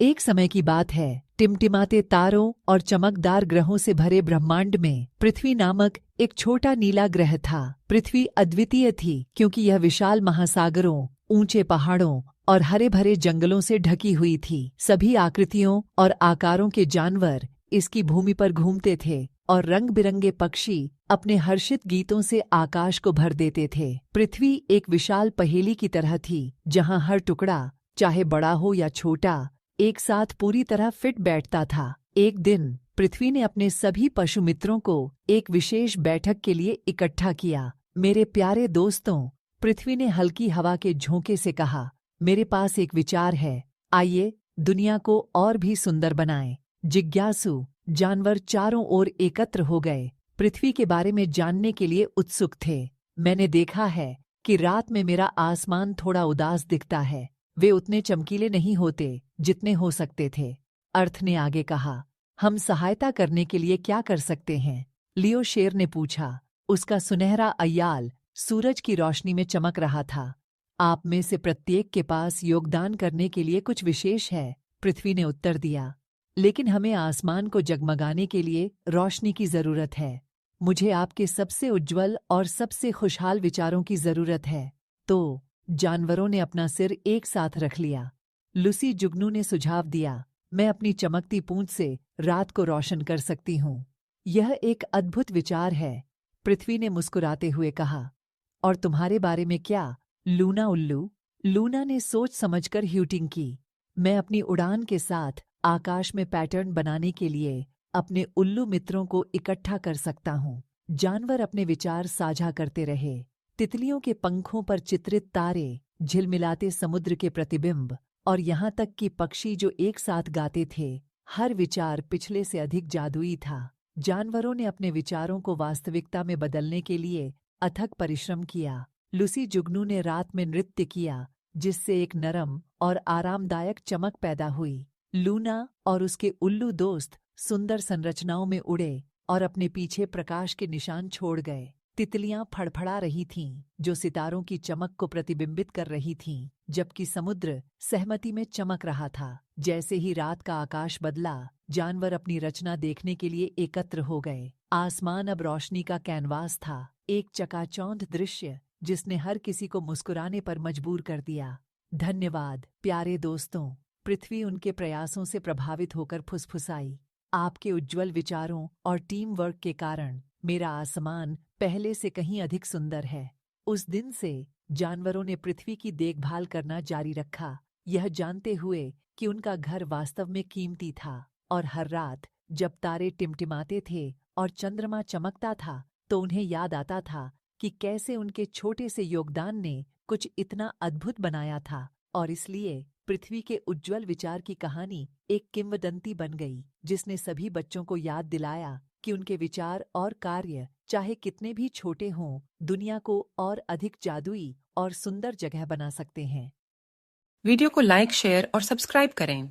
एक समय की बात है, टिमटिमाते तारों और चमकदार ग्रहों से भरे ब्रह्मांड में पृथ्वी नामक एक छोटा नीला ग्रह था। पृथ्वी अद्वितीय थी क्योंकि यह विशाल महासागरों, ऊंचे पहाड़ों और हरे भरे जंगलों से ढकी हुई थी। सभी आकृतियों और आकारों के जानवर इसकी भूमि पर घूमते थे और रंग बिरंगे पक्षी अपने हर्षित गीतों से आकाश को भर देते थे। पृथ्वी एक विशाल पहेली की तरह थी, जहां हर टुकड़ा, चाहे बड़ा हो या छोटा, एक साथ पूरी तरह फिट बैठता था। एक दिन पृथ्वी ने अपने सभी पशु मित्रों को एक विशेष बैठक के लिए इकट्ठा किया। मेरे प्यारे दोस्तों, पृथ्वी ने हल्की हवा के झोंके से कहा, मेरे पास एक विचार है। आइए दुनिया को और भी सुंदर बनाएं। जिज्ञासु जानवर चारों ओर एकत्र हो गए, पृथ्वी के बारे में जानने के लिए उत्सुक थे। मैंने देखा है कि रात में मेरा आसमान थोड़ा उदास दिखता है। वे उतने चमकीले नहीं होते जितने हो सकते थे। अर्थ ने आगे कहा, हम सहायता करने के लिए क्या कर सकते हैं? लियो शेर ने पूछा। उसका सुनहरा अय्याल सूरज की रोशनी में चमक रहा था। आप में से प्रत्येक के पास योगदान करने के लिए कुछ विशेष है, पृथ्वी ने उत्तर दिया। लेकिन हमें आसमान को जगमगाने के लिए रोशनी की जरूरत है। मुझे आपके सबसे उज्ज्वल और सबसे खुशहाल विचारों की जरूरत है। तो जानवरों ने अपना सिर एक साथ रख लिया। लूसी जुगनू ने सुझाव दिया, मैं अपनी चमकती पूंछ से रात को रोशन कर सकती हूँ। यह एक अद्भुत विचार है, पृथ्वी ने मुस्कुराते हुए कहा। और तुम्हारे बारे में क्या, लूना उल्लू? लूना ने सोच समझकर ह्यूटिंग की। मैं अपनी उड़ान के साथ आकाश में पैटर्न बनाने के लिए अपने उल्लू मित्रों को इकट्ठा कर सकता हूँ। जानवर अपने विचार साझा करते रहे। तितलियों के पंखों पर चित्रित तारे, झिलमिलाते समुद्र के प्रतिबिंब और यहाँ तक कि पक्षी जो एक साथ गाते थे, हर विचार पिछले से अधिक जादुई था। जानवरों ने अपने विचारों को वास्तविकता में बदलने के लिए अथक परिश्रम किया। लूसी जुगनू ने रात में नृत्य किया, जिससे एक नरम और आरामदायक चमक पैदा हुई। लूना और उसके उल्लू दोस्त सुंदर संरचनाओं में उड़े और अपने पीछे प्रकाश के निशान छोड़ गए। तितलियां फड़फड़ा रही थीं, जो सितारों की चमक को प्रतिबिंबित कर रही थीं, जबकि समुद्र सहमति में चमक रहा था। जैसे ही रात का आकाश बदला, जानवर अपनी रचना देखने के लिए एकत्र हो गए। आसमान अब रोशनी का कैनवास था, एक चकाचौंध दृश्य जिसने हर किसी को मुस्कुराने पर मजबूर कर दिया। धन्यवाद प्यारे दोस्तों, पृथ्वी उनके प्रयासों से प्रभावित होकर फुसफुसाई। आपके उज्ज्वल विचारों और टीम वर्क के कारण मेरा आसमान पहले से कहीं अधिक सुंदर है। उस दिन से जानवरों ने पृथ्वी की देखभाल करना जारी रखा, यह जानते हुए कि उनका घर वास्तव में कीमती था। और हर रात जब तारे टिमटिमाते थे और चंद्रमा चमकता था, तो उन्हें याद आता था कि कैसे उनके छोटे से योगदान ने कुछ इतना अद्भुत बनाया था। और इसलिए पृथ्वी के उज्ज्वल विचार की कहानी एक किंवदंती बन गई, जिसने सभी बच्चों को याद दिलाया कि उनके विचार और कार्य, चाहे कितने भी छोटे हों, दुनिया को और अधिक जादुई और सुंदर जगह बना सकते हैं। वीडियो को लाइक, शेयर और सब्सक्राइब करें।